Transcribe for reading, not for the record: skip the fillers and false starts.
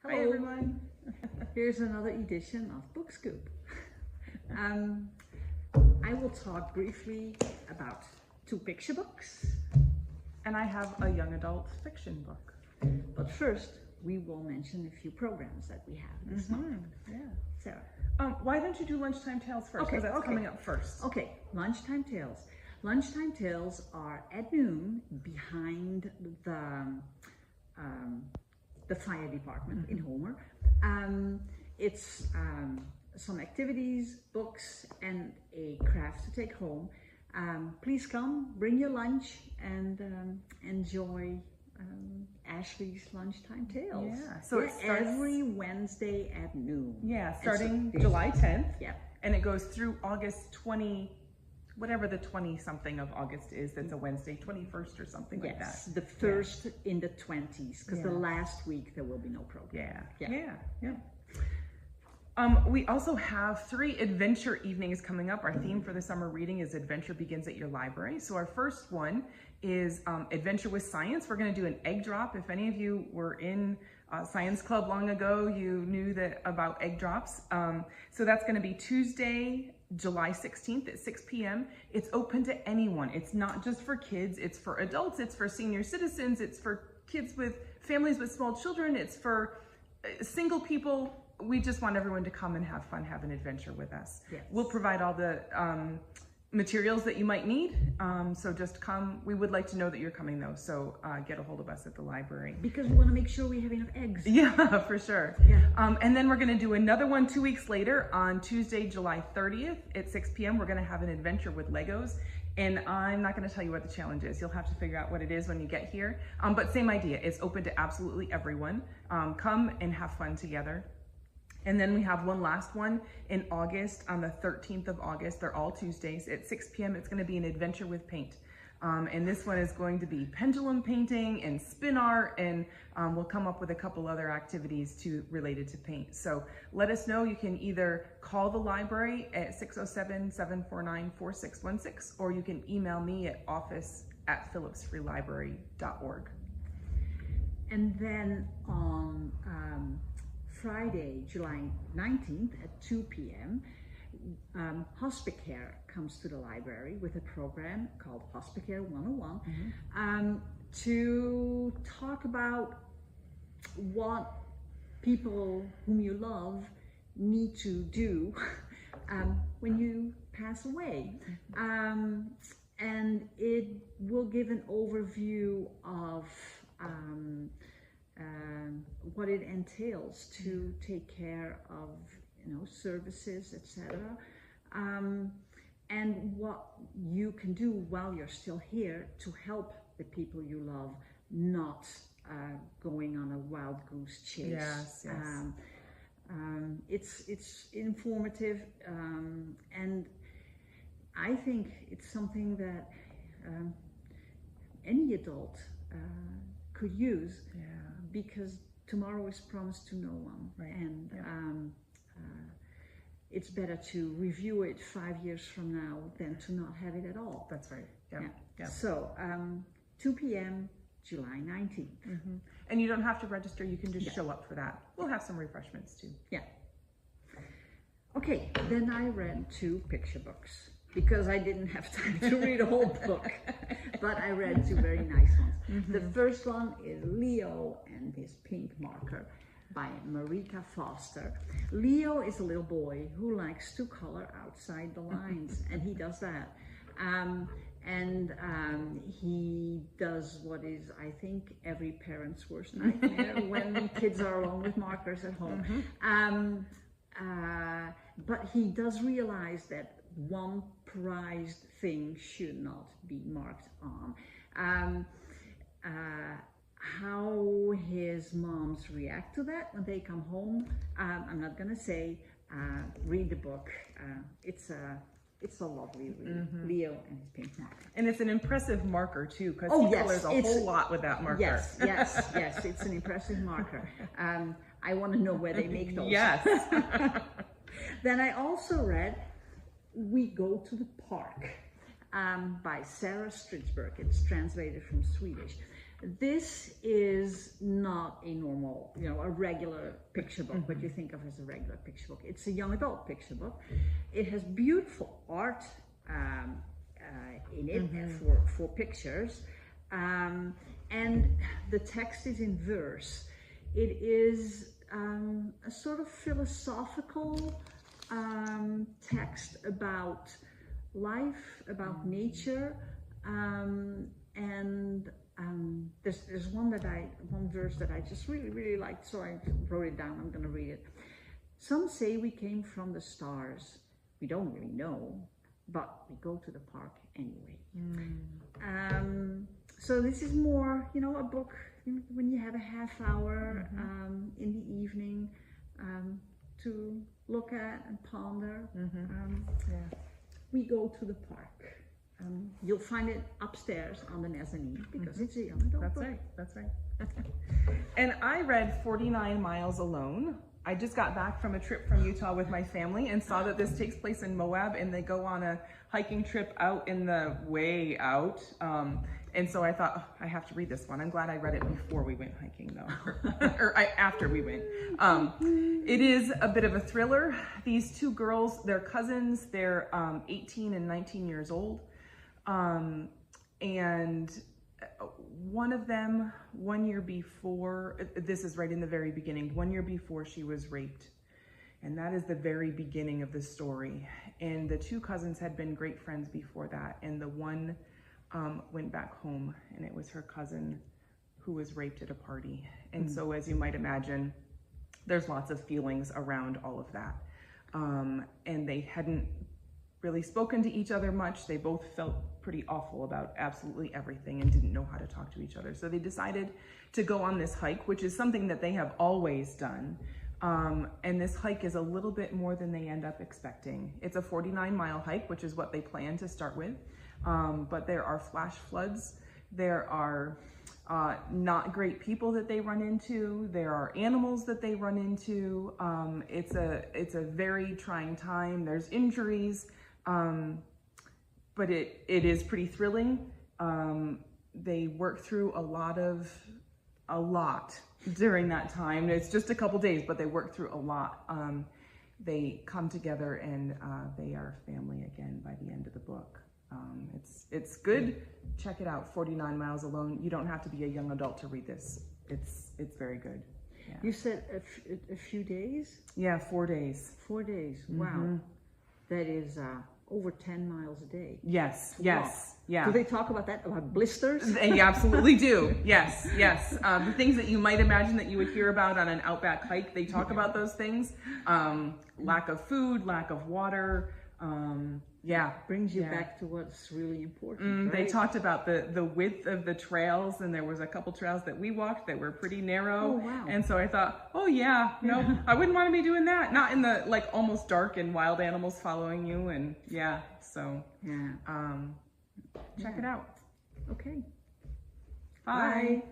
Hi everyone. Here's another edition of Book Scoop. I will talk briefly about two picture books, And I have a young adult fiction book. but first we will mention a few programs that we have this month. Yeah. Sarah. Why don't you do Lunchtime Tales first? Okay, Because that's okay. coming up first. Okay, Lunchtime Tales. Lunchtime Tales are at noon behind the fire department in Homer. It's some activities, books, and a craft to take home. Please come, bring your lunch, and enjoy Ashley's Lunchtime Tales. Yeah, so it starts every Wednesday at noon. Yeah, starting And so- July 10th. Yeah. And it goes through August 20, whatever the 20 something of August is. That's a Wednesday, 21st or something like that. Yes, the first in the 20s, because the Yeah. last week there will be no program. Yeah. We also have 3 adventure evenings coming up. Our theme for the summer reading is Adventure Begins at Your Library. So our first one is Adventure with Science. We're going to do an egg drop. If any of you were in Science Club long ago, you knew that about egg drops. So that's going to be Tuesday, July 16th at 6 p.m. It's open to anyone. It's not just for kids. It's for adults. It's for senior citizens. It's for kids with families with small children. It's for single people. We just want everyone to come and have fun, have an adventure with us. Yes. We'll provide all the materials that you might need. So just come. We would like to know that you're coming though. So get a hold of us at the library. Because we want to make sure we have enough eggs. Yeah, for sure. Yeah. And then we're going to do another one 2 weeks later on Tuesday, July 30th at 6 p.m. We're going to have an adventure with Legos. And I'm not going to tell you what the challenge is. You'll have to figure out what it is when you get here. But same idea. It's open to absolutely everyone. Come and have fun together. And then we have one last one in August, on the 13th of August. They're all Tuesdays at 6 p.m. It's going to be an adventure with paint. And this one is going to be pendulum painting and spin art, and we'll come up with a couple other activities related to paint. So let us know. You can either call the library at 607-749-4616, or you can email me at office@phillipsfreelibrary.org. And then on Friday, July 19th at 2 p.m., Hospicare comes to the library with a program called Hospicare 101 to talk about what people whom you love need to do when you pass away. And it will give an overview of what it entails to take care of, services, etc. And what you can do while you're still here to help the people you love, not going on a wild goose chase. Yes. It's informative, and I think it's something that any adult could use. Yeah. Because tomorrow is promised to no one, Right. And it's better to review it 5 years from now than to not have it at all. That's right. Yeah. So 2 p.m. July 19th. Mm-hmm. And you don't have to register. You can just show up for that. We'll have some refreshments too. Yeah. Okay, then I read 2 picture books because I didn't have time to read a whole book, but I read 2 very nice ones. Mm-hmm. The first one is Leo and His Pink Marker by Marika Foster. Leo is a little boy who likes to color outside the lines, and he does that. He does what is, I think, every parent's worst nightmare when kids are alone with markers at home. But he does realize that one prized thing should not be marked on. How his moms react to that when they come home, I'm not gonna say. Read the book. It's a lovely read. Leo and His Pink Marker. And it's an impressive marker too, because he colors a whole lot with that marker. Yes, it's an impressive marker. I want to know where they make those. Yes. Then I also read We Go to the Park by Sarah Stridsberg. It's translated from Swedish. This is not a normal, a regular picture book, what you think of as a regular picture book. It's a young adult picture book. It has beautiful art in it for pictures, and the text is in verse. It is a sort of philosophical text about life, about nature, and there's one verse that I just really liked, so I wrote it down. I'm going to read it. Some say we came from the stars. We don't really know, but we go to the park anyway. So this is more, a book when you have a half hour in the evening to look at and ponder. We go to the park. You'll find it upstairs on the mezzanine because it's a young adult book. That's right. And I read 49 Miles Alone. I just got back from a trip from Utah with my family and saw that this takes place in Moab, and they go on a hiking trip out in the way out. And so I thought, I have to read this one. I'm glad I read it before we went hiking though, after we went. It is a bit of a thriller. These two girls, they're cousins. They're 18 and 19 years old. And one of them, 1 year before, this is right in the very beginning, 1 year before she was raped. And that is the very beginning of the story. And the two cousins had been great friends before that. And the one went back home, and it was her cousin who was raped at a party. And so, as you might imagine, there's lots of feelings around all of that. And they hadn't really spoken to each other much. They both felt pretty awful about absolutely everything and didn't know how to talk to each other. So they decided to go on this hike, which is something that they have always done. And this hike is a little bit more than they end up expecting. It's a 49-mile hike, which is what they plan to start with. But there are flash floods. There are not great people that they run into. There are animals that they run into. It's a very trying time. There's injuries. But it is pretty thrilling. They work through a lot during that time. It's just a couple days, but they work through a lot. They come together and they are family again by the end of the book. It's good. Check it out, 49 Miles Alone. You don't have to be a young adult to read this. It's very good. Yeah. You said a few days? Yeah, 4 days. 4 days. Wow. That is over 10 miles a day. Yes. Yeah. Do they talk about that, about blisters? They absolutely do. Yes. The things that you might imagine that you would hear about on an outback hike, they talk about those things. Lack of food, lack of water. Brings you back to what's really important. Right? They talked about the width of the trails, and there was a couple trails that we walked that were pretty narrow. Oh, wow. And so I thought, no, I wouldn't want to be doing that. Not in the almost dark and wild animals following you. And check it out. Okay. Bye.